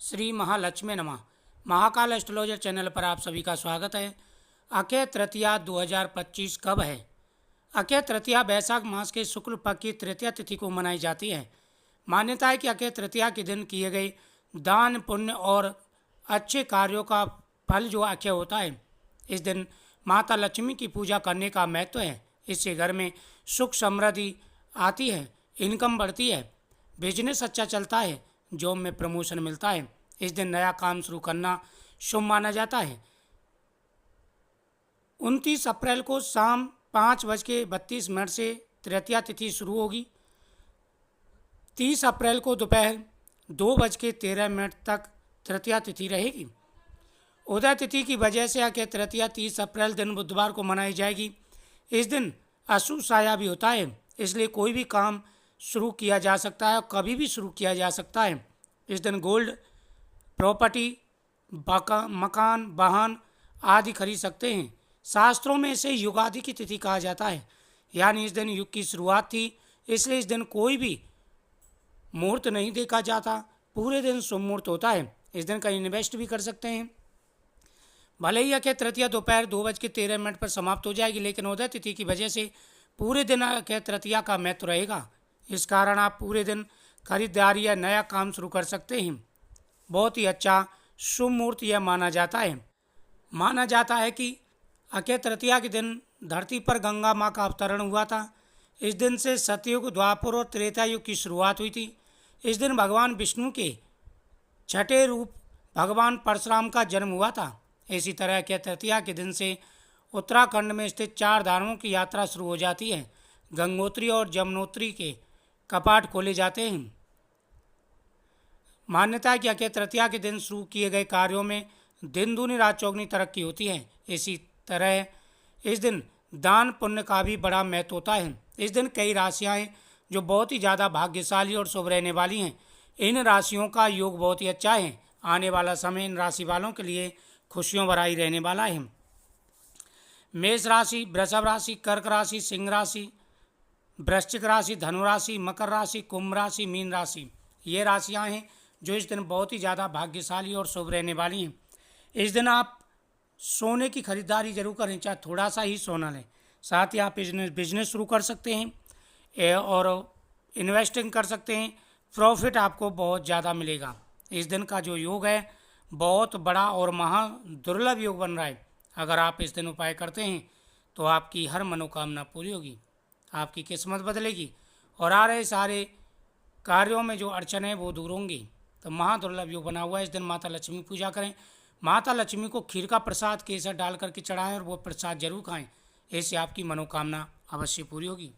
श्री महालक्ष्मी नमः। Mahakal astrologer channel पर आप सभी का स्वागत है। अक्षय तृतीया 2025 कब है? अक्षय तृतीया वैशाख मास के शुक्ल पक्ष की तृतीया तिथि को मनाई जाती है। मान्यता है कि अक्षय तृतीया के दिन किए गए दान पुण्य और अच्छे कार्यों का फल जो अक्षय होता है, इस दिन माता लक्ष्मी की पूजा करने का महत्व है। इससे घर में सुख समृद्धि आती है, इनकम बढ़ती है, बिजनेस अच्छा चलता है, जॉब में प्रमोशन मिलता है। इस दिन नया काम शुरू करना शुभ माना जाता है। 29 अप्रैल को शाम 5:32 से तृतीया तिथि शुरू होगी। 30 अप्रैल को दोपहर 2:13 तक तृतीया तिथि रहेगी। उदय तिथि की वजह से अक्षय तृतीया 30 अप्रैल दिन बुधवार को मनाई जाएगी। इस दिन अशुभ साया भी होता है, इसलिए कोई भी काम शुरू किया जा सकता है और कभी भी शुरू किया जा सकता है। इस दिन गोल्ड, प्रॉपर्टी, मकान, वाहन आदि खरीद सकते हैं। शास्त्रों में इसे युगादि की तिथि कहा जाता है, यानी इस दिन युग की शुरुआत थी, इसलिए इस दिन कोई भी मुहूर्त नहीं देखा जाता, पूरे दिन शुभ मुहूर्त होता है। इस दिन कहीं इन्वेस्ट भी कर सकते हैं। भले ही अक्षय तृतीया दोपहर 2:13 पर समाप्त हो जाएगी, लेकिन उदय तिथि की वजह से पूरे दिन अक्षय तृतीया का महत्व रहेगा। इस कारण आप पूरे दिन खरीदारी या नया काम शुरू कर सकते हैं। बहुत ही अच्छा शुभ मुहूर्त यह माना जाता है। माना जाता है कि अक्षय तृतीया के दिन धरती पर गंगा माँ का अवतरण हुआ था। इस दिन से सतयुग, द्वापर और त्रेता युग की शुरुआत हुई थी। इस दिन भगवान विष्णु के छठे रूप भगवान परशुराम का जन्म हुआ था। इसी तरह अक्षय तृतीया के दिन से उत्तराखंड में स्थित 4 धामों की यात्रा शुरू हो जाती है। गंगोत्री और यमुनोत्री के कपाट खोले जाते हैं। मान्यता है कि अक्षय तृतीया के दिन शुरू किए गए कार्यों में दिन दूनी रात चौगुनी तरक्की होती है। इसी तरह इस दिन दान पुण्य का भी बड़ा महत्व होता है। इस दिन कई राशियां हैं जो बहुत ही ज़्यादा भाग्यशाली और शुभ रहने वाली हैं। इन राशियों का योग बहुत ही अच्छा है। आने वाला समय इन राशि वालों के लिए खुशियों भरा ही रहने वाला है। मेष राशि, वृषभ राशि, कर्क राशि, सिंह राशि, वृश्चिक राशि, धनु राशि, मकर राशि, कुंभ राशि, मीन राशि, ये राशियां हैं जो इस दिन बहुत ही ज़्यादा भाग्यशाली और शुभ रहने वाली हैं। इस दिन आप सोने की खरीदारी जरूर करें, चाहे थोड़ा सा ही सोना लें। साथ ही आप बिजनेस शुरू कर सकते हैं और इन्वेस्टिंग कर सकते हैं। प्रॉफिट आपको बहुत ज़्यादा मिलेगा। इस दिन का जो योग है बहुत बड़ा और महा दुर्लभ योग बन रहा है। अगर आप इस दिन उपाय करते हैं तो आपकी हर मनोकामना पूरी होगी, आपकी किस्मत बदलेगी और आ रहे सारे कार्यों में जो अड़चन है वो दूर होंगी। तो महादुर्लभ योग बना हुआ है। इस दिन माता लक्ष्मी पूजा करें। माता लक्ष्मी को खीर का प्रसाद केसर डाल करके चढ़ाएं और वो प्रसाद जरूर खाएं। इससे आपकी मनोकामना अवश्य पूरी होगी।